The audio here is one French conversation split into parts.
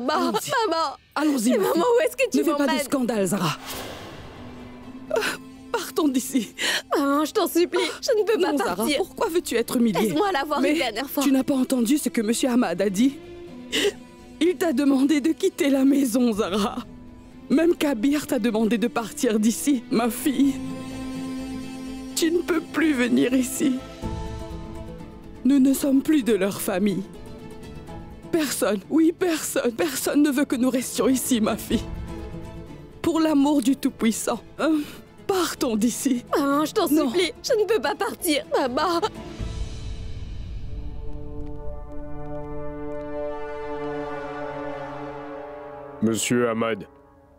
Maman, maman. Allons-y, Mais maman, où est-ce que tu m'emmènes? Ne fais pas de m'emmènes? scandale, Zara. Partons d'ici. Maman, je t'en supplie, je ne peux pas Non, Zara, partir. pourquoi veux-tu être humiliée? Laisse-moi la voir une Mais dernière fois. tu n'as pas entendu ce que Monsieur Ahmad a dit? Il t'a demandé de quitter la maison, Zara. Même Kabir t'a demandé de partir d'ici, ma fille. Tu ne peux plus venir ici. Nous ne sommes plus de leur famille. Personne, oui, personne ne veut que nous restions ici, ma fille. Pour l'amour du Tout-Puissant, partons d'ici. Maman, je t'en supplie, je ne peux pas partir. Maman. Monsieur Ahmad,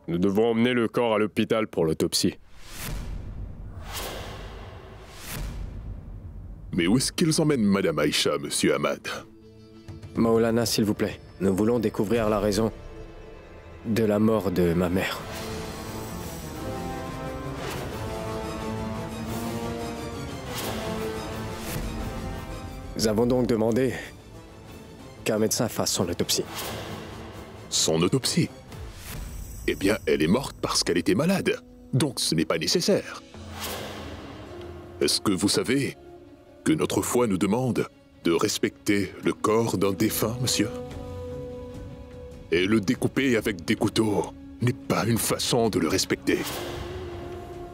nous devons emmener le corps à l'hôpital pour l'autopsie. Mais où est-ce qu'ils emmènent Madame Aïcha, Monsieur Ahmad? Maulana, s'il vous plaît, nous voulons découvrir la raison de la mort de ma mère. Nous avons donc demandé qu'un médecin fasse son autopsie. Son autopsie? Eh bien, elle est morte parce qu'elle était malade. Donc ce n'est pas nécessaire. Est-ce que vous savez que notre foi nous demande de respecter le corps d'un défunt, monsieur? Et le découper avec des couteaux n'est pas une façon de le respecter.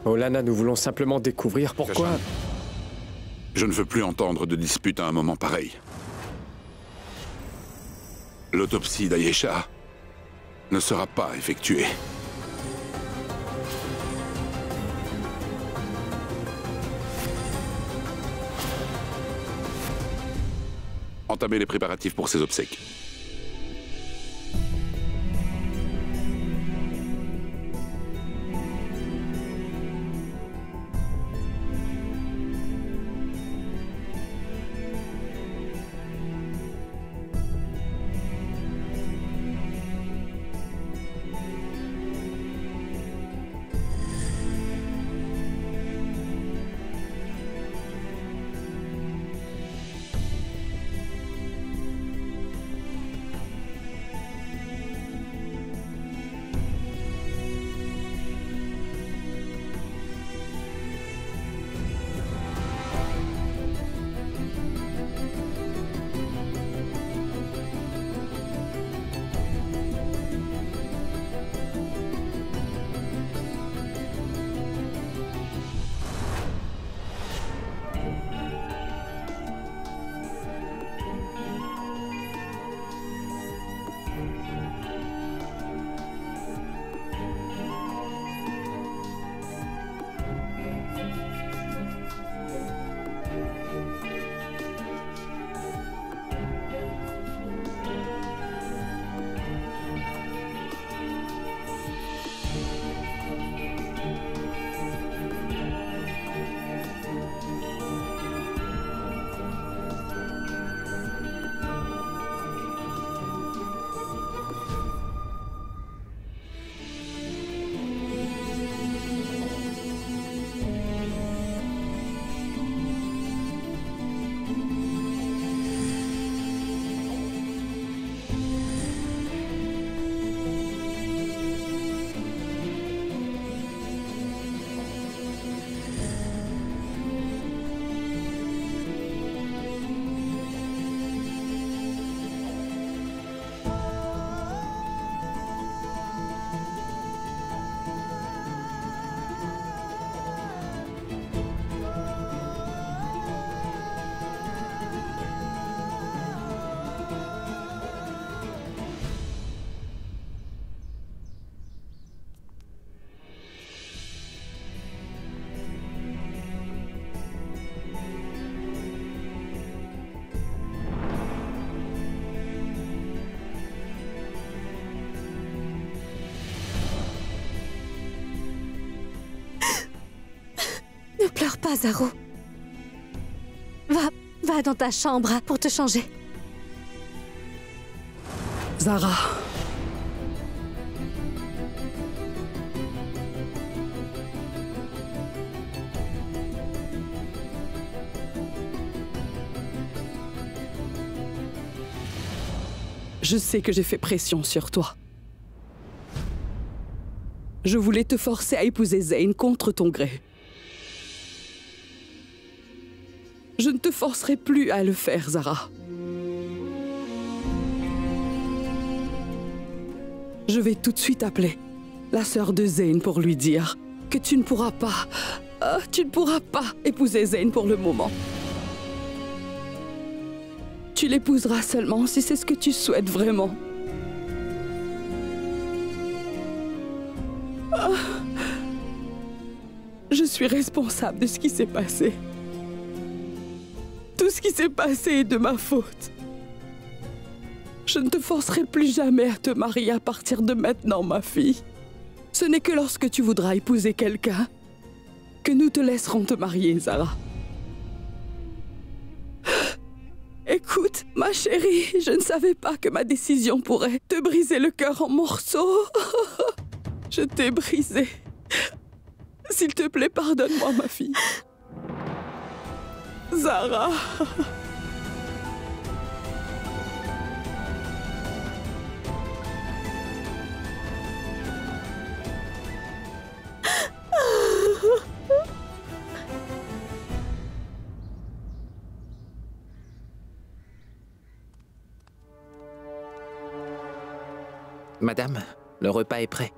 Maulana, nous voulons simplement découvrir pourquoi... Je ne veux plus entendre de dispute à un moment pareil. L'autopsie d'Aïcha ne sera pas effectuée. Entamez les préparatifs pour ses obsèques. Ne pleure pas, Zaro. Va dans ta chambre pour te changer. Zara. Je sais que j'ai fait pression sur toi. Je voulais te forcer à épouser Zeyn contre ton gré. Je ne te forcerai plus à le faire, Zara. Je vais tout de suite appeler la sœur de Zeyn pour lui dire que tu ne pourras pas épouser Zeyn pour le moment. Tu l'épouseras seulement si c'est ce que tu souhaites vraiment. Je suis responsable de ce qui s'est passé. Tout ce qui s'est passé est de ma faute. Je ne te forcerai plus jamais à te marier à partir de maintenant, ma fille. Ce n'est que lorsque tu voudras épouser quelqu'un que nous te laisserons te marier, Zara. Écoute, ma chérie, je ne savais pas que ma décision pourrait te briser le cœur en morceaux. Je t'ai brisé. S'il te plaît, pardonne-moi, ma fille. Zara. Madame, le repas est prêt.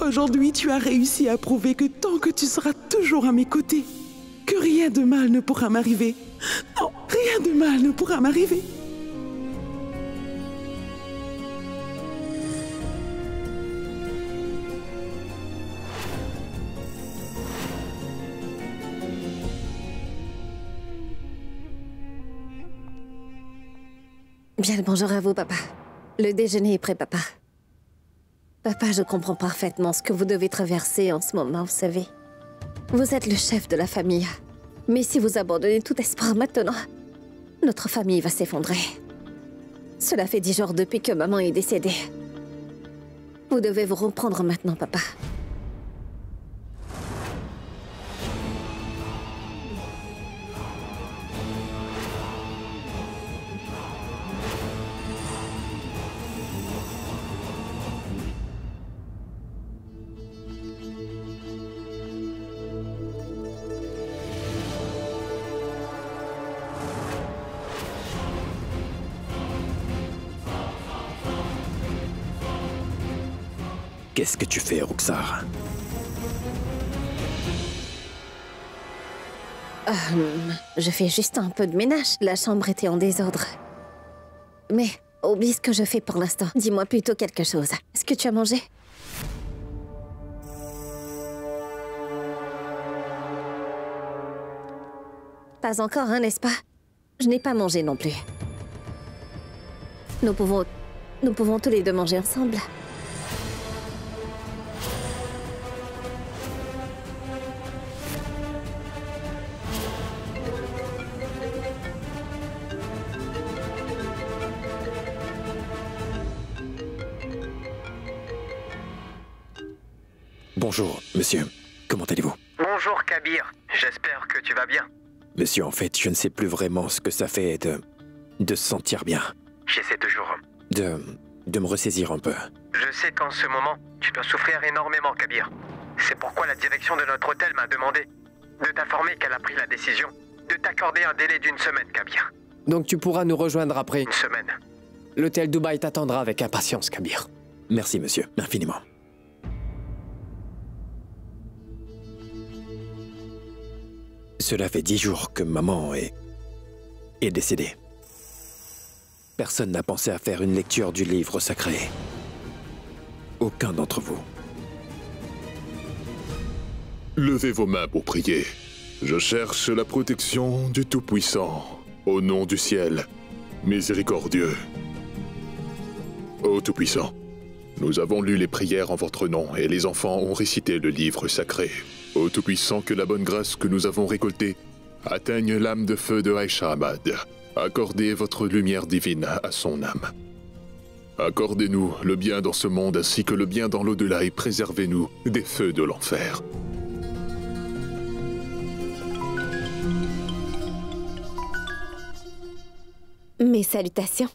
Aujourd'hui, tu as réussi à prouver que tant que tu seras toujours à mes côtés, que rien de mal ne pourra m'arriver. Non, rien de mal ne pourra m'arriver. Bien le bonjour à vous, papa. Le déjeuner est prêt, papa. Papa, je comprends parfaitement ce que vous devez traverser en ce moment, vous savez. Vous êtes le chef de la famille. Mais si vous abandonnez tout espoir maintenant, notre famille va s'effondrer. Cela fait 10 jours depuis que maman est décédée. Vous devez vous reprendre maintenant, papa. Qu'est-ce que tu fais, Ruxar? Je fais juste un peu de ménage. La chambre était en désordre. Mais oublie ce que je fais pour l'instant. Dis-moi plutôt quelque chose. Est-ce que tu as mangé? Pas encore, hein, n'est-ce pas? Je n'ai pas mangé non plus. Nous pouvons tous les deux manger ensemble. Bonjour, monsieur. Comment allez-vous? Bonjour, Kabir. J'espère que tu vas bien. Monsieur, en fait, je ne sais plus vraiment ce que ça fait de se sentir bien. J'essaie toujours. De me ressaisir un peu. Je sais qu'en ce moment, tu dois souffrir énormément, Kabir. C'est pourquoi la direction de notre hôtel m'a demandé de t'informer qu'elle a pris la décision de t'accorder un délai d'1 semaine, Kabir. Donc tu pourras nous rejoindre après. 1 semaine. L'hôtel Dubaï t'attendra avec impatience, Kabir. Merci, monsieur. Infiniment. Cela fait 10 jours que maman est décédée. Personne n'a pensé à faire une lecture du livre sacré. Aucun d'entre vous. Levez vos mains pour prier. Je cherche la protection du Tout-Puissant. Au nom du ciel, miséricordieux. Ô Tout-Puissant, nous avons lu les prières en votre nom et les enfants ont récité le livre sacré. Ô Tout-Puissant, que la bonne grâce que nous avons récoltée atteigne l'âme de feu de Aïcha Ahmad. Accordez votre lumière divine à son âme. Accordez-nous le bien dans ce monde ainsi que le bien dans l'au-delà et préservez-nous des feux de l'enfer. Mes salutations.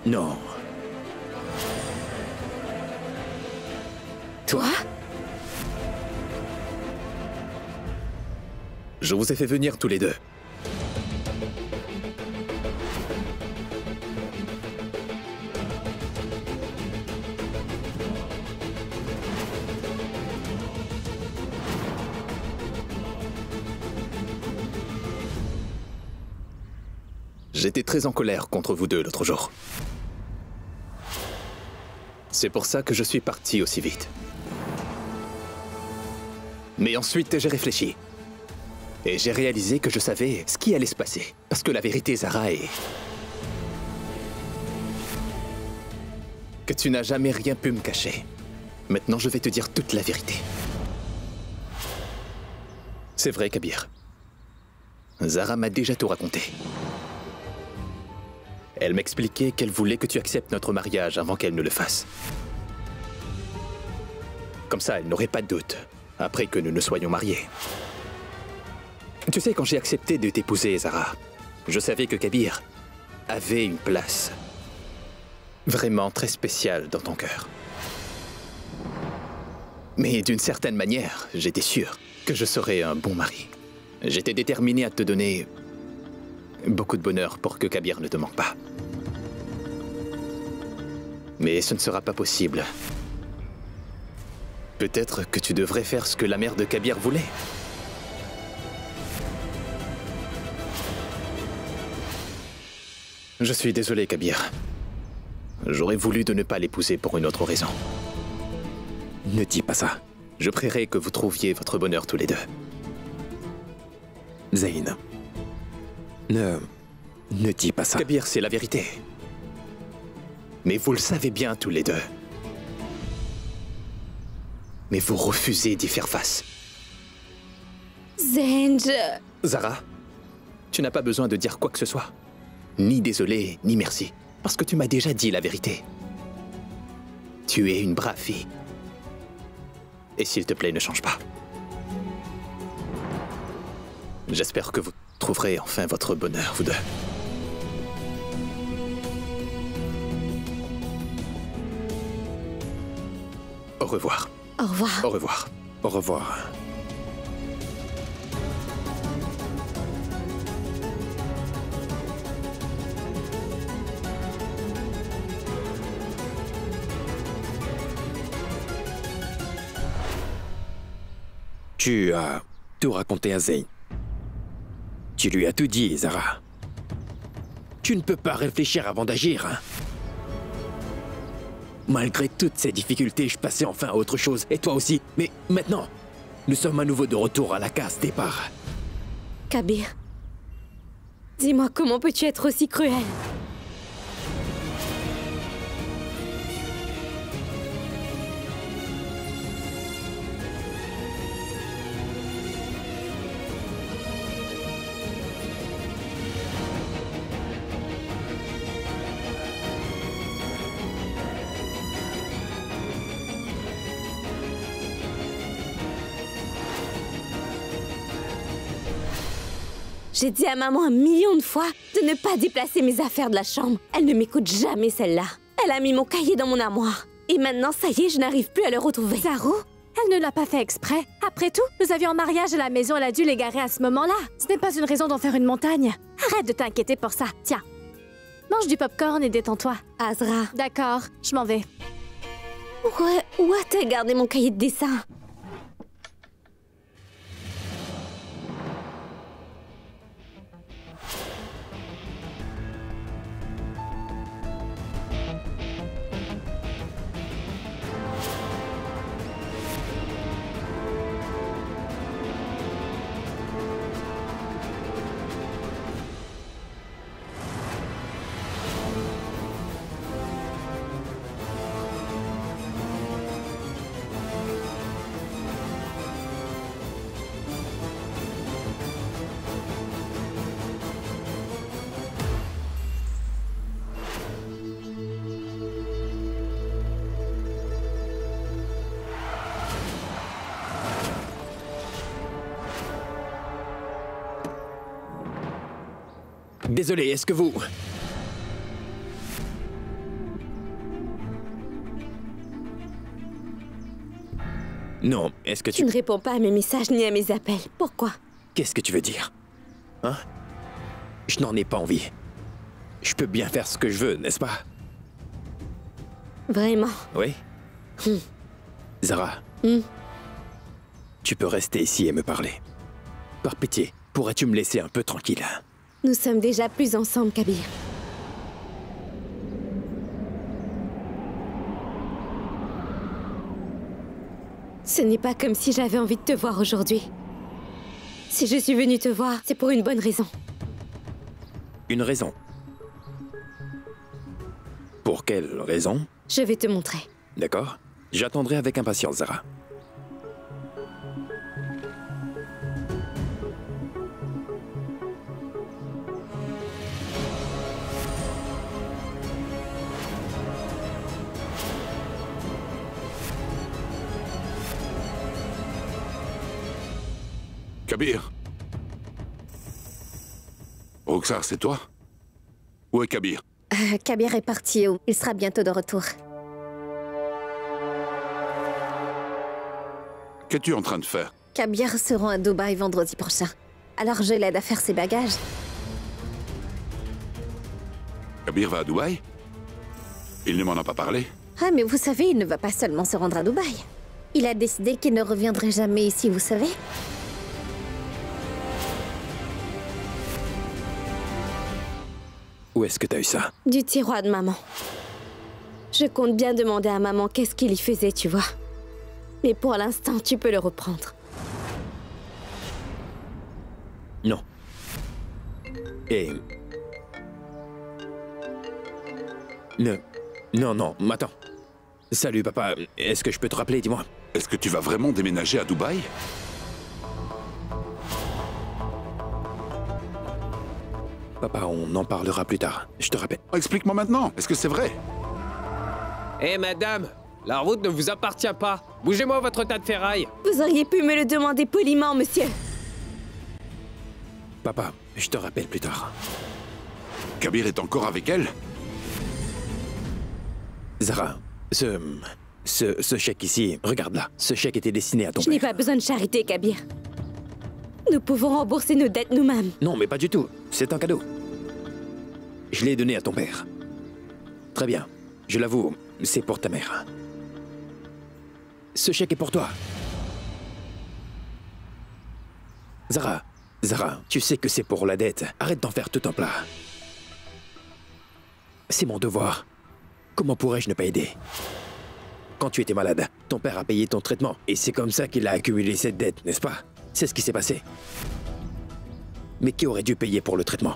Non. Toi? Je vous ai fait venir tous les deux. J'étais très en colère contre vous deux l'autre jour. C'est pour ça que je suis parti aussi vite. Mais ensuite, j'ai réfléchi. Et j'ai réalisé que je savais ce qui allait se passer. Parce que la vérité, Zara, est... que tu n'as jamais rien pu me cacher. Maintenant, je vais te dire toute la vérité. C'est vrai, Kabir. Zara m'a déjà tout raconté. Elle m'expliquait qu'elle voulait que tu acceptes notre mariage avant qu'elle ne le fasse. Comme ça, elle n'aurait pas de doute, après que nous ne soyons mariés. Tu sais, quand j'ai accepté de t'épouser, Zara, je savais que Kabir avait une place vraiment très spéciale dans ton cœur. Mais d'une certaine manière, j'étais sûr que je serais un bon mari. J'étais déterminé à te donner beaucoup de bonheur pour que Kabir ne te manque pas. Mais ce ne sera pas possible. Peut-être que tu devrais faire ce que la mère de Kabir voulait. Je suis désolé, Kabir. J'aurais voulu de ne pas l'épouser pour une autre raison. Ne dis pas ça. Je prierai que vous trouviez votre bonheur tous les deux. Zayn. Ne dis pas ça. Kabir, c'est la vérité. Mais vous le savez bien tous les deux. Mais vous refusez d'y faire face. Zayn, Zara, tu n'as pas besoin de dire quoi que ce soit. Ni désolé, ni merci. Parce que tu m'as déjà dit la vérité. Tu es une brave fille. Et s'il te plaît, ne change pas. J'espère que vous trouverez enfin votre bonheur, vous deux. Au revoir. au revoir. Au revoir. Au revoir. Tu as tout raconté à Zayn. Tu lui as tout dit, Zara. Tu ne peux pas réfléchir avant d'agir, hein? Malgré toutes ces difficultés, je passais enfin à autre chose. Et toi aussi. Mais maintenant, nous sommes à nouveau de retour à la case départ. Kabir, dis-moi comment peux-tu être aussi cruel? J'ai dit à maman 1 million de fois de ne pas déplacer mes affaires de la chambre. Elle ne m'écoute jamais, celle-là. Elle a mis mon cahier dans mon armoire. Et maintenant, ça y est, je n'arrive plus à le retrouver. Zaru, elle ne l'a pas fait exprès. Après tout, nous avions un mariage à la maison, elle a dû l'égarer à ce moment-là. Ce n'est pas une raison d'en faire une montagne. Arrête de t'inquiéter pour ça. Tiens, mange du popcorn et détends-toi. Azra. D'accord, je m'en vais. Où as-tu gardé mon cahier de dessin? Désolé, est-ce que vous... Non, est-ce que Tu ne réponds pas à mes messages ni à mes appels. Pourquoi? Qu'est-ce que tu veux dire? Hein? Je n'en ai pas envie. Je peux bien faire ce que je veux, n'est-ce pas? Vraiment? Oui? Zara, tu peux rester ici et me parler. Par pitié, pourrais-tu me laisser un peu tranquille? Nous sommes déjà plus ensemble, Kabir. Ce n'est pas comme si j'avais envie de te voir aujourd'hui. Si je suis venue te voir, c'est pour une bonne raison. Une raison? Pour quelle raison? Je vais te montrer. D'accord. J'attendrai avec impatience, Zara. Kabir. Roxar, c'est toi? Où est Kabir? Kabir est parti. Il sera bientôt de retour. Qu'es-tu en train de faire? Kabir se rend à Dubaï vendredi prochain. Alors je l'aide à faire ses bagages. Kabir va à Dubaï? Il ne m'en a pas parlé. Ah, mais vous savez, il ne va pas seulement se rendre à Dubaï. Il a décidé qu'il ne reviendrait jamais ici, vous savez. Où est-ce que t'as eu ça? Du tiroir de maman. Je compte bien demander à maman qu'est-ce qu'il y faisait, tu vois. Mais pour l'instant, tu peux le reprendre. Non. Et... Non, attends. Salut, papa. Est-ce que je peux te rappeler, dis-moi? Est-ce que tu vas vraiment déménager à Dubaï? Papa, on en parlera plus tard. Je te rappelle. Explique-moi maintenant. Est-ce que c'est vrai? Hé, madame, la route ne vous appartient pas. Bougez-moi votre tas de ferraille. Vous auriez pu me le demander poliment, monsieur. Papa, je te rappelle plus tard. Kabir est encore avec elle? Zara, ce chèque ici, regarde là. Ce chèque était destiné à ton Je n'ai père. pas besoin de charité, Kabir. Nous pouvons rembourser nos dettes nous-mêmes. Non, mais pas du tout. C'est un cadeau. Je l'ai donné à ton père. Très bien. Je l'avoue, c'est pour ta mère. Ce chèque est pour toi. Zara, tu sais que c'est pour la dette. Arrête d'en faire tout un plat. C'est mon devoir. Comment pourrais-je ne pas aider? Quand tu étais malade, ton père a payé ton traitement. Et c'est comme ça qu'il a accumulé cette dette, n'est-ce pas? C'est ce qui s'est passé. Mais qui aurait dû payer pour le traitement?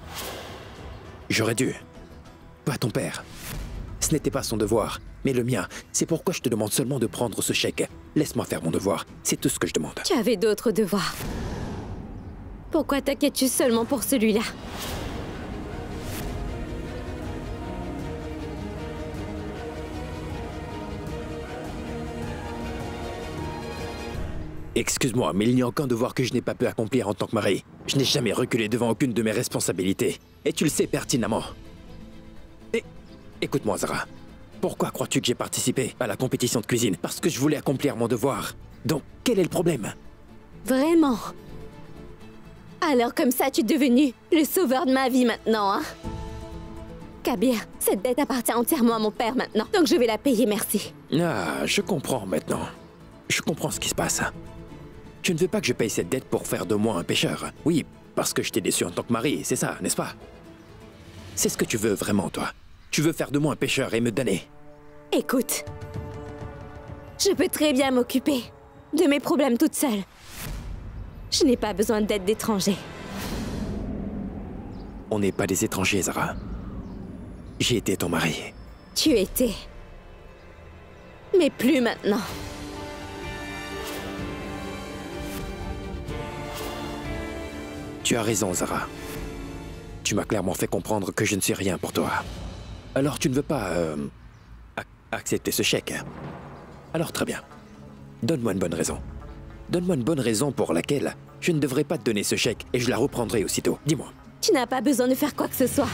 J'aurais dû. Pas ton père. Ce n'était pas son devoir, mais le mien. C'est pourquoi je te demande seulement de prendre ce chèque. Laisse-moi faire mon devoir. C'est tout ce que je demande. Tu avais d'autres devoirs. Pourquoi t'inquiètes-tu seulement pour celui-là? Excuse-moi, mais il n'y a aucun devoir que je n'ai pas pu accomplir en tant que mari. Je n'ai jamais reculé devant aucune de mes responsabilités. Et tu le sais pertinemment. Et écoute-moi, Zara. Pourquoi crois-tu que j'ai participé à la compétition de cuisine? Parce que je voulais accomplir mon devoir. Donc, quel est le problème? Vraiment? Alors comme ça, tu es devenu le sauveur de ma vie maintenant, hein? Kabir, cette dette appartient entièrement à mon père maintenant. Donc je vais la payer, merci. Ah, je comprends maintenant. Je comprends ce qui se passe. Tu ne veux pas que je paye cette dette pour faire de moi un pécheur? Oui, parce que je t'ai déçu en tant que mari, c'est ça, n'est-ce pas? C'est ce que tu veux vraiment, toi. Tu veux faire de moi un pécheur et me damner. Écoute, je peux très bien m'occuper de mes problèmes toute seule. Je n'ai pas besoin d'aide d'étrangers. On n'est pas des étrangers, Zara. J'ai été ton mari. Tu étais. Mais plus maintenant. Tu as raison, Zara. Tu m'as clairement fait comprendre que je ne suis rien pour toi. Alors tu ne veux pas accepter ce chèque. Alors très bien. Donne-moi une bonne raison. Donne-moi une bonne raison pour laquelle je ne devrais pas te donner ce chèque et je la reprendrai aussitôt. Dis-moi. Tu n'as pas besoin de faire quoi que ce soit.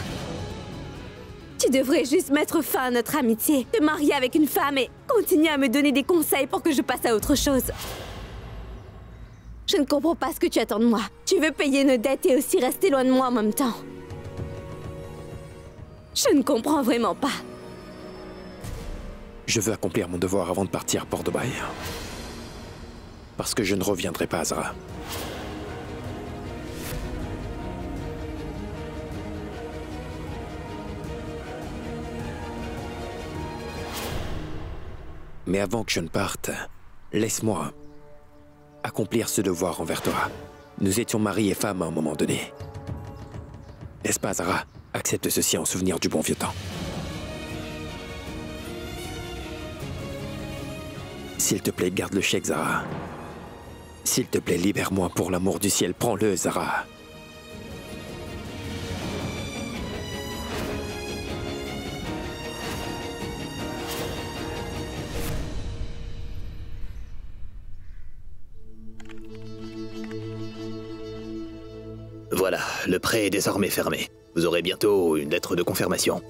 Tu devrais juste mettre fin à notre amitié, te marier avec une femme et continuer à me donner des conseils pour que je passe à autre chose. Je ne comprends pas ce que tu attends de moi. Tu veux payer nos dettes et aussi rester loin de moi en même temps. Je ne comprends vraiment pas. Je veux accomplir mon devoir avant de partir pour Dubaï. Parce que je ne reviendrai pas à Zara. Mais avant que je ne parte, laisse-moi accomplir ce devoir envers toi. Nous étions mari et femme à un moment donné. N'est-ce pas, Zara? Accepte ceci en souvenir du bon vieux temps. S'il te plaît, garde le chèque, Zara. S'il te plaît, libère-moi pour l'amour du ciel. Prends-le, Zara. Voilà, le prêt est désormais fermé. Vous aurez bientôt une lettre de confirmation.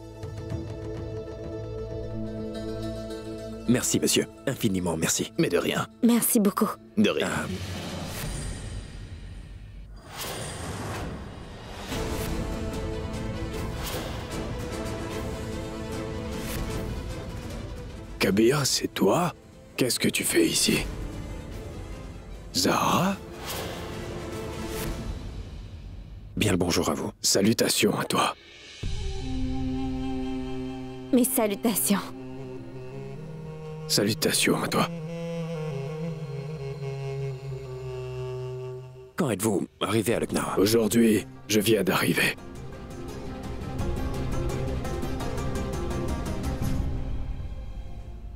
Merci, monsieur. Infiniment merci. Mais de rien. Merci beaucoup. De rien. Kabir, c'est toi? Qu'est-ce que tu fais ici? Zara? Bien le bonjour à vous. Salutations à toi. Mes salutations. Salutations à toi. Quand êtes-vous arrivé à Lucknow? Aujourd'hui, je viens d'arriver.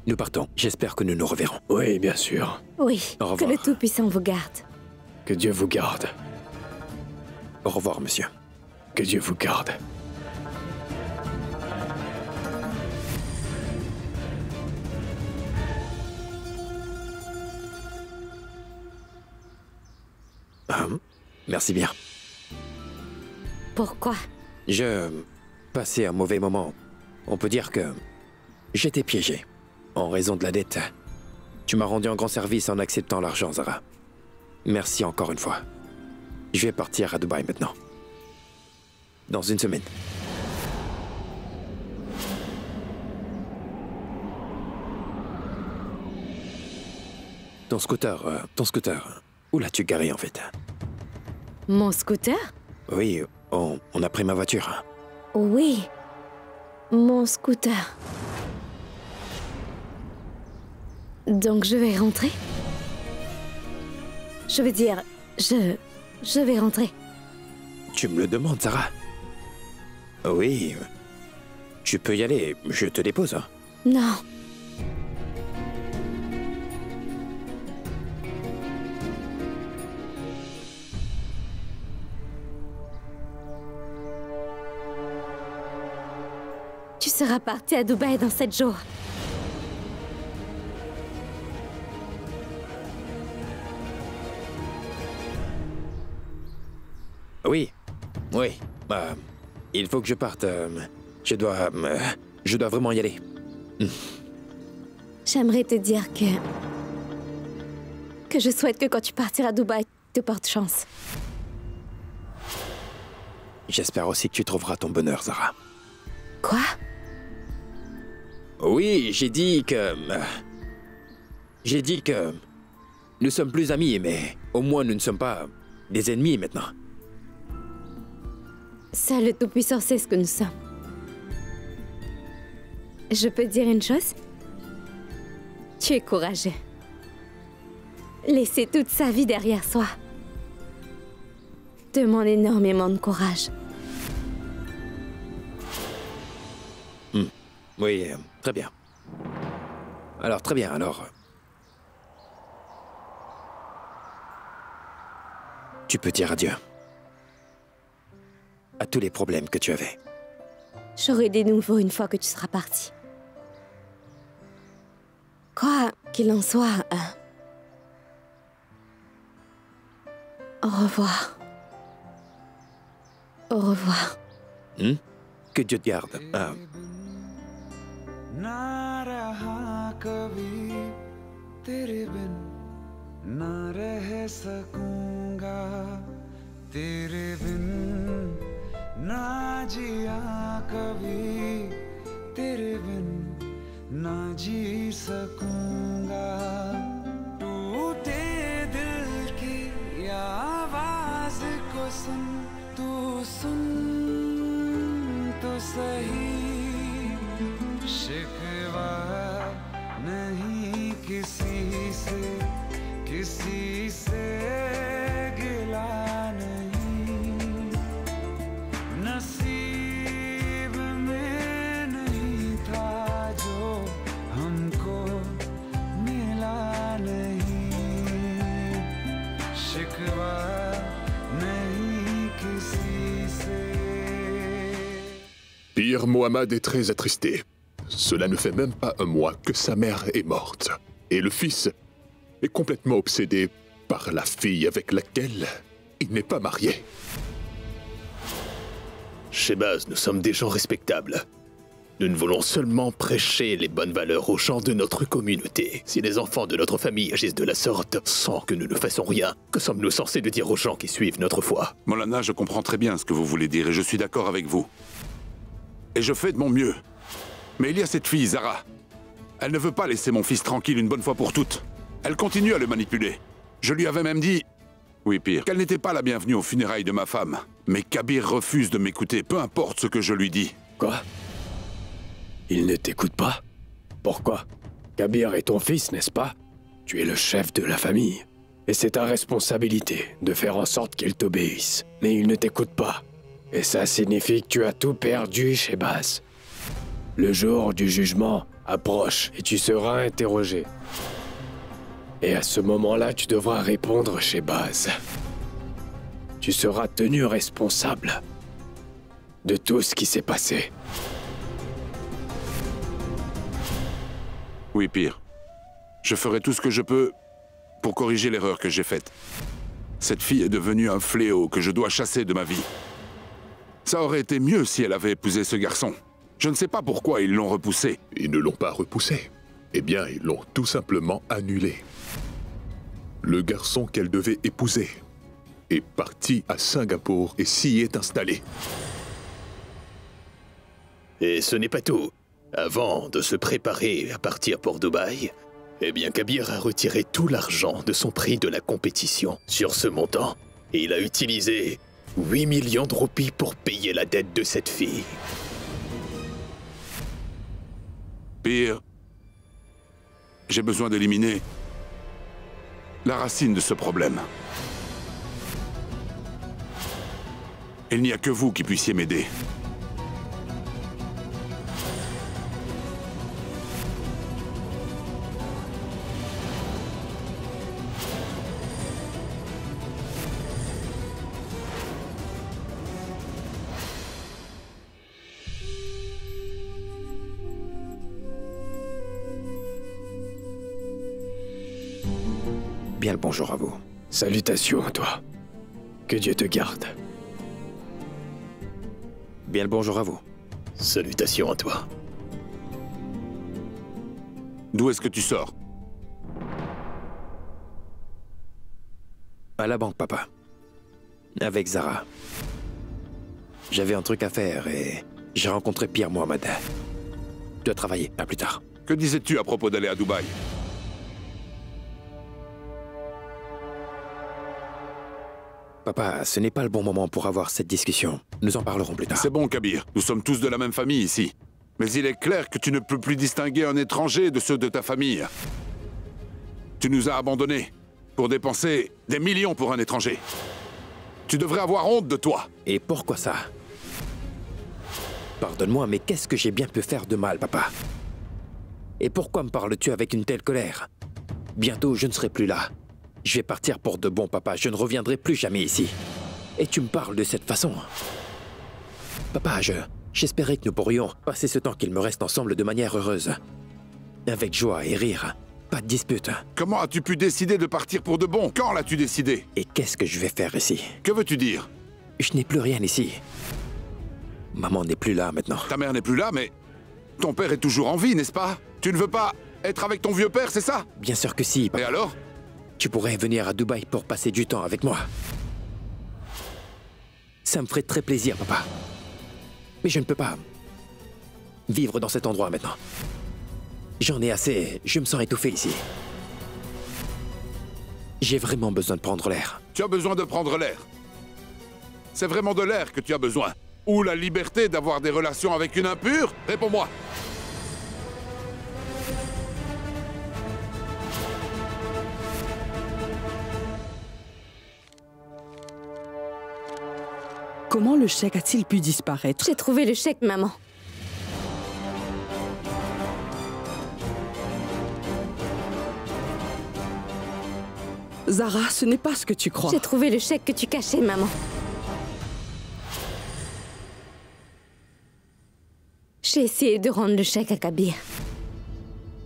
Nous partons. J'espère que nous nous reverrons. Oui, bien sûr. Oui, Au revoir. que le Tout-Puissant vous garde. Que Dieu vous garde. Au revoir, monsieur. Que Dieu vous garde. Merci bien. Pourquoi? Je passais un mauvais moment. On peut dire que j'étais piégé. En raison de la dette. Tu m'as rendu un grand service en acceptant l'argent, Zara. Merci encore une fois. Je vais partir à Dubaï maintenant. Dans une semaine. Ton scooter, où l'as-tu garé en fait? Mon scooter? Oui, on a pris ma voiture. Oui, mon scooter. Donc je vais rentrer? Je veux dire, je vais rentrer. Tu me le demandes, Zara? Oui. Tu peux y aller, je te dépose. Hein. Non. Tu seras parti à Dubaï dans 7 jours. Oui. Oui. Il faut que je parte. Je dois vraiment y aller. J'aimerais te dire que je souhaite que quand tu partiras à Dubaï, tu te portes chance. J'espère aussi que tu trouveras ton bonheur, Zara. Quoi? Oui, j'ai dit que nous sommes plus amis, mais au moins nous ne sommes pas des ennemis maintenant. Seul le Tout-Puissant sait ce que nous sommes. Je peux te dire une chose? Tu es courageux. Laisser toute sa vie derrière soi demande énormément de courage. Oui, très bien. Alors, très bien, alors... Tu peux dire adieu. À tous les problèmes que tu avais. J'aurai des nouveaux une fois que tu seras parti. Quoi qu'il en soit, au revoir. Au Au revoir. Que Dieu te garde. Pir Muhammad est très attristé. Cela ne fait même pas un mois que sa mère est morte. Et le fils est complètement obsédé par la fille avec laquelle il n'est pas marié. Shehbaz, nous sommes des gens respectables. Nous ne voulons seulement prêcher les bonnes valeurs aux gens de notre communauté. Si les enfants de notre famille agissent de la sorte, sans que nous ne fassions rien, que sommes-nous censés de dire aux gens qui suivent notre foi? Molana, je comprends très bien ce que vous voulez dire et je suis d'accord avec vous. Et je fais de mon mieux. Mais il y a cette fille, Zara. Elle ne veut pas laisser mon fils tranquille une bonne fois pour toutes. Elle continue à le manipuler. Je lui avais même dit... Oui, pire, qu'elle n'était pas la bienvenue aux funérailles de ma femme. Mais Kabir refuse de m'écouter, peu importe ce que je lui dis. Quoi? Il ne t'écoute pas? Pourquoi? Kabir est ton fils, n'est-ce pas? Tu es le chef de la famille. Et c'est ta responsabilité de faire en sorte qu'il t'obéisse. Mais il ne t'écoute pas. Et ça signifie que tu as tout perdu, Shehbaz. Le jour du jugement approche et tu seras interrogé. Et à ce moment-là, tu devras répondre, Shehbaz. Tu seras tenu responsable de tout ce qui s'est passé. Oui, pire. Je ferai tout ce que je peux pour corriger l'erreur que j'ai faite. Cette fille est devenue un fléau que je dois chasser de ma vie. Ça aurait été mieux si elle avait épousé ce garçon. Je ne sais pas pourquoi ils l'ont repoussé. Ils ne l'ont pas repoussé. Eh bien, ils l'ont tout simplement annulé. Le garçon qu'elle devait épouser est parti à Singapour et s'y est installé. Et ce n'est pas tout. Avant de se préparer à partir pour Dubaï, eh bien Kabir a retiré tout l'argent de son prix de la compétition. Sur ce montant, il a utilisé 8 millions de roupies pour payer la dette de cette fille. Pire, j'ai besoin d'éliminer la racine de ce problème. Il n'y a que vous qui puissiez m'aider. Bien le bonjour à vous. Salutations à toi. Que Dieu te garde. Bien le bonjour à vous. Salutations à toi. D'où est-ce que tu sors? À la banque, papa. Avec Zara. J'avais un truc à faire et j'ai rencontré Pir Muhammad. Tu dois travailler. À plus tard. Que disais-tu à propos d'aller à Dubaï? Papa, ce n'est pas le bon moment pour avoir cette discussion. Nous en parlerons plus tard. C'est bon, Kabir. Nous sommes tous de la même famille ici. Mais il est clair que tu ne peux plus distinguer un étranger de ceux de ta famille. Tu nous as abandonnés pour dépenser des millions pour un étranger. Tu devrais avoir honte de toi. Et pourquoi ça? Pardonne-moi, mais qu'est-ce que j'ai bien pu faire de mal, papa? Et pourquoi me parles-tu avec une telle colère? Bientôt, je ne serai plus là. Je vais partir pour de bon, papa. Je ne reviendrai plus jamais ici. Et tu me parles de cette façon. Papa, j'espérais que nous pourrions passer ce temps qu'il me reste ensemble de manière heureuse. Avec joie et rire. Pas de dispute. Comment as-tu pu décider de partir pour de bon? Quand l'as-tu décidé? Et qu'est-ce que je vais faire ici? Que veux-tu dire? Je n'ai plus rien ici. Maman n'est plus là maintenant. Ta mère n'est plus là, mais ton père est toujours en vie, n'est-ce pas? Tu ne veux pas être avec ton vieux père, c'est ça? Bien sûr que si, papa. Et alors? Tu pourrais venir à Dubaï pour passer du temps avec moi. Ça me ferait très plaisir, papa. Mais je ne peux pas vivre dans cet endroit maintenant. J'en ai assez, je me sens étouffé ici. J'ai vraiment besoin de prendre l'air. Tu as besoin de prendre l'air. C'est vraiment de l'air que tu as besoin. Ou la liberté d'avoir des relations avec une impure? Réponds-moi. Comment le chèque a-t-il pu disparaître? J'ai trouvé le chèque, maman. Zara, ce n'est pas ce que tu crois. J'ai trouvé le chèque que tu cachais, maman. J'ai essayé de rendre le chèque à Kabir.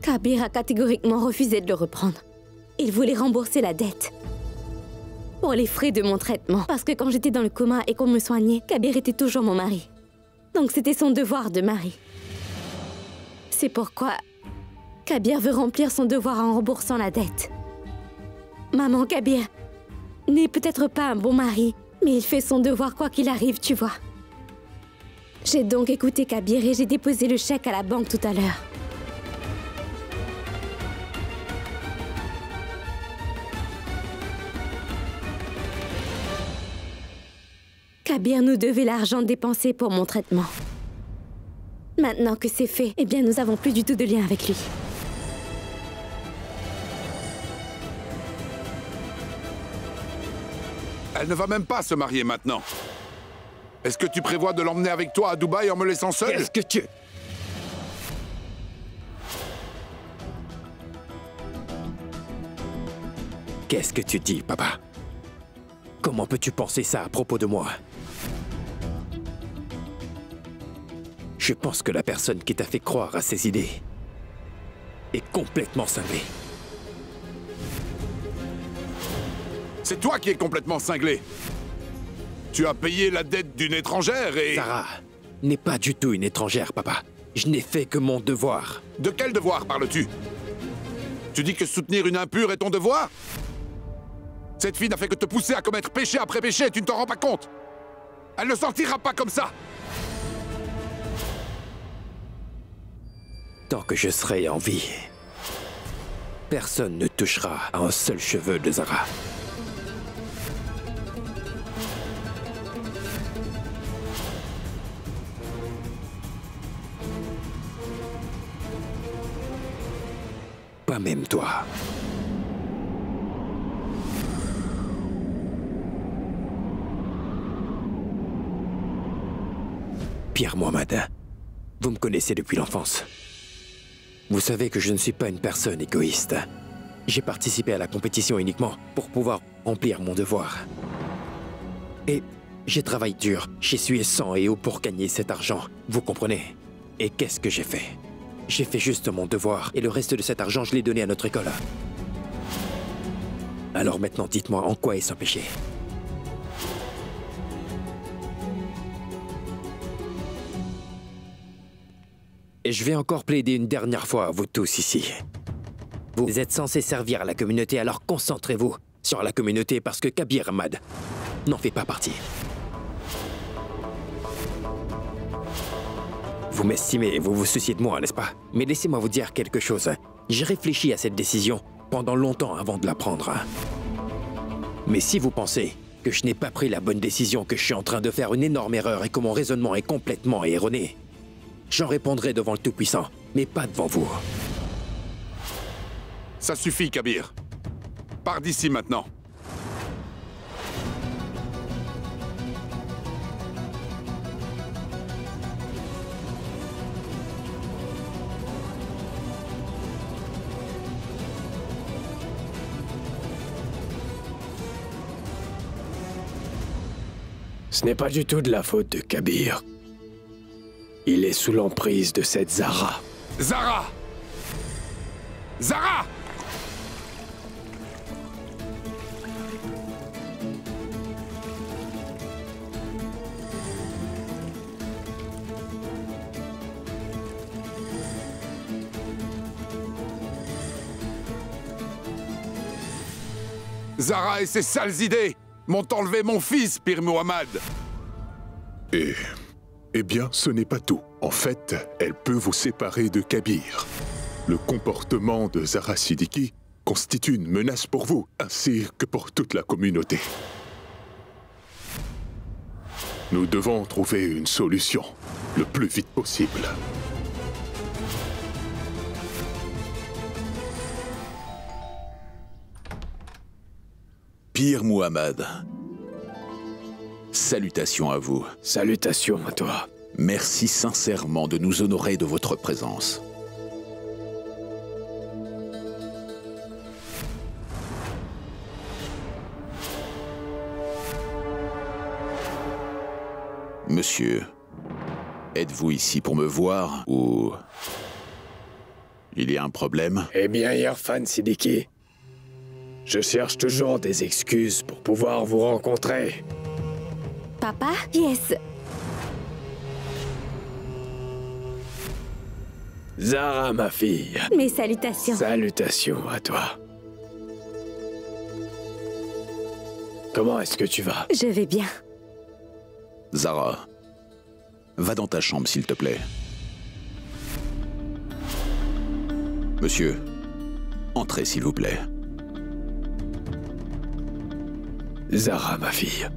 Kabir a catégoriquement refusé de le reprendre. Il voulait rembourser la dette. Pour les frais de mon traitement. Parce que quand j'étais dans le coma et qu'on me soignait, Kabir était toujours mon mari. Donc c'était son devoir de mari. C'est pourquoi Kabir veut remplir son devoir en remboursant la dette. Maman, Kabir n'est peut-être pas un bon mari, mais il fait son devoir quoi qu'il arrive, tu vois. J'ai donc écouté Kabir et j'ai déposé le chèque à la banque tout à l'heure. Kabir nous devait l'argent dépensé pour mon traitement. Maintenant que c'est fait, eh bien nous n'avons plus du tout de lien avec lui. Elle ne va même pas se marier maintenant. Est-ce que tu prévois de l'emmener avec toi à Dubaï en me laissant seul? Qu'est-ce que tu... Qu'est-ce que tu dis, papa? Comment peux-tu penser ça à propos de moi? Je pense que la personne qui t'a fait croire à ces idées est complètement cinglée. C'est toi qui es complètement cinglé. Tu as payé la dette d'une étrangère et... Zara n'est pas du tout une étrangère, papa. Je n'ai fait que mon devoir. De quel devoir parles-tu? Tu dis que soutenir une impure est ton devoir? Cette fille n'a fait que te pousser à commettre péché après péché et tu ne t'en rends pas compte. Elle ne sortira pas comme ça. Tant que je serai en vie, personne ne touchera à un seul cheveu de Zara. Pas même toi. Pierre Mohamed, vous me connaissez depuis l'enfance. Vous savez que je ne suis pas une personne égoïste. J'ai participé à la compétition uniquement pour pouvoir remplir mon devoir. Et j'ai travaillé dur, j'ai sué sang et eau pour gagner cet argent, vous comprenez? Et qu'est-ce que j'ai fait? J'ai fait juste mon devoir, et le reste de cet argent, je l'ai donné à notre école. Alors maintenant, dites-moi, en quoi est-ce un péché? Et je vais encore plaider une dernière fois à vous tous ici. Vous êtes censés servir à la communauté, alors concentrez-vous sur la communauté parce que Kabir Ahmad n'en fait pas partie. Vous m'estimez et vous vous souciez de moi, n'est-ce pas? Mais laissez-moi vous dire quelque chose. J'ai réfléchi à cette décision pendant longtemps avant de la prendre. Mais si vous pensez que je n'ai pas pris la bonne décision, que je suis en train de faire une énorme erreur et que mon raisonnement est complètement erroné, j'en répondrai devant le Tout-Puissant, mais pas devant vous. Ça suffit, Kabir. Pars d'ici maintenant. Ce n'est pas du tout de la faute de Kabir. Il est sous l'emprise de cette Zara. Zara! Zara! Zara et ses sales idées m'ont enlevé mon fils, Pir Muhammad. Eh bien, ce n'est pas tout. En fait, elle peut vous séparer de Kabir. Le comportement de Zara Siddiqui constitue une menace pour vous, ainsi que pour toute la communauté. Nous devons trouver une solution le plus vite possible. Pir Muhammad, salutations à vous. Salutations à toi. Merci sincèrement de nous honorer de votre présence. Monsieur, êtes-vous ici pour me voir ou... il y a un problème? Eh bien, Irfan Siddiqui, je cherche toujours des excuses pour pouvoir vous rencontrer. Papa? Yes. Zara, ma fille. Mes salutations. Salutations à toi. Comment est-ce que tu vas? Je vais bien. Zara, va dans ta chambre, s'il te plaît. Monsieur, entrez, s'il vous plaît. Zara, ma fille.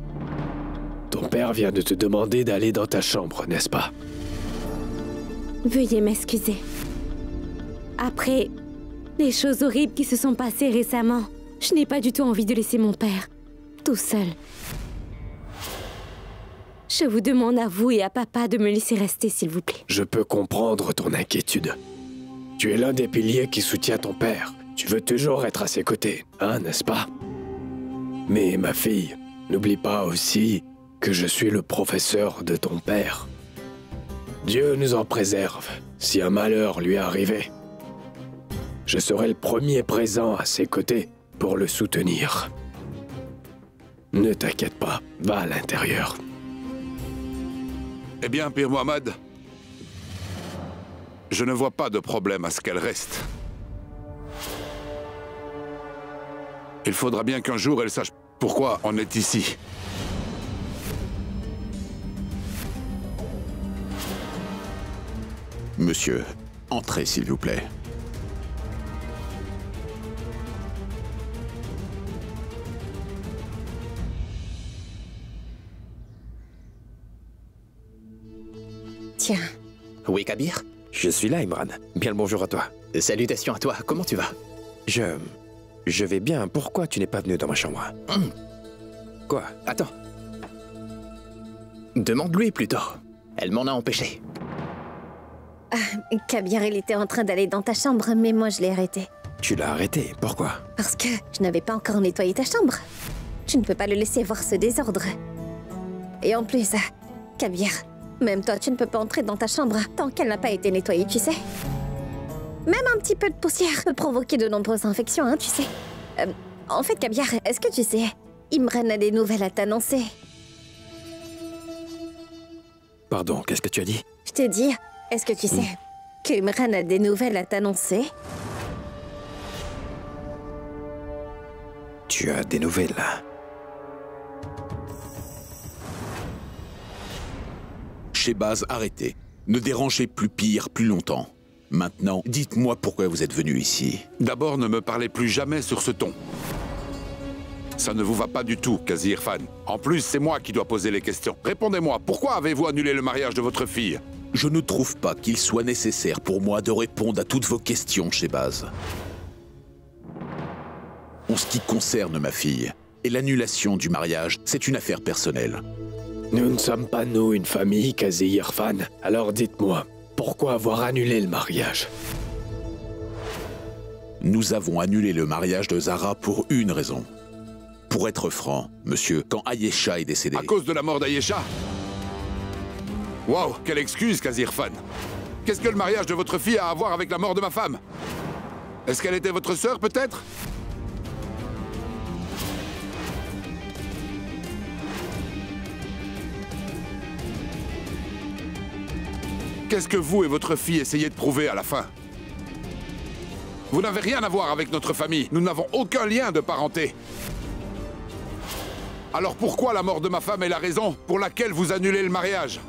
Ton père vient de te demander d'aller dans ta chambre, n'est-ce pas? Veuillez m'excuser. Après les choses horribles qui se sont passées récemment, je n'ai pas du tout envie de laisser mon père tout seul. Je vous demande à vous et à papa de me laisser rester, s'il vous plaît. Je peux comprendre ton inquiétude. Tu es l'un des piliers qui soutient ton père. Tu veux toujours être à ses côtés, hein, n'est-ce pas? Mais ma fille, n'oublie pas aussi que je suis le professeur de ton père. Dieu nous en préserve si un malheur lui est arrivé. Je serai le premier présent à ses côtés pour le soutenir. Ne t'inquiète pas, va à l'intérieur. Eh bien, Pir Muhammad, je ne vois pas de problème à ce qu'elle reste. Il faudra bien qu'un jour elle sache pourquoi on est ici. Monsieur, entrez, s'il vous plaît. Tiens. Oui, Kabir? Je suis là, Imran. Bien le bonjour à toi. Salutations à toi. Comment tu vas? Je vais bien. Pourquoi tu n'es pas venu dans ma chambre? Quoi? Attends. Demande-lui plutôt. Elle m'en a empêché. Kabir, il était en train d'aller dans ta chambre, mais moi je l'ai arrêté. Tu l'as arrêté? Pourquoi? Parce que je n'avais pas encore nettoyé ta chambre. Tu ne peux pas le laisser voir ce désordre. Et en plus, Kabir, même toi, tu ne peux pas entrer dans ta chambre tant qu'elle n'a pas été nettoyée, tu sais. Même un petit peu de poussière peut provoquer de nombreuses infections, hein, tu sais. En fait, Kabir, est-ce que tu sais, Imran a des nouvelles à t'annoncer. Pardon, qu'est-ce que tu as dit? Je t'ai dit, est-ce que tu sais que Imran a des nouvelles à t'annoncer? Tu as des nouvelles? Shehbaz, arrêtez. Ne dérangez plus Pir plus longtemps. Maintenant, dites-moi pourquoi vous êtes venu ici. D'abord, ne me parlez plus jamais sur ce ton. Ça ne vous va pas du tout, Qazi Irfan. En plus, c'est moi qui dois poser les questions. Répondez-moi, pourquoi avez-vous annulé le mariage de votre fille? Je ne trouve pas qu'il soit nécessaire pour moi de répondre à toutes vos questions, Shehbaz. En ce qui concerne ma fille, et l'annulation du mariage, c'est une affaire personnelle. Nous ne sommes pas, nous, une famille, Qazi Irfan. Alors dites-moi, pourquoi avoir annulé le mariage? Nous avons annulé le mariage de Zara pour une raison. Pour être franc, monsieur, quand Ayesha est décédée... À cause de la mort d'Ayesha? Waouh, quelle excuse, Qazi Irfan. Qu'est-ce que le mariage de votre fille a à voir avec la mort de ma femme? Est-ce qu'elle était votre sœur, peut-être? Qu'est-ce que vous et votre fille essayez de prouver à la fin? Vous n'avez rien à voir avec notre famille. Nous n'avons aucun lien de parenté. Alors pourquoi la mort de ma femme est la raison pour laquelle vous annulez le mariage?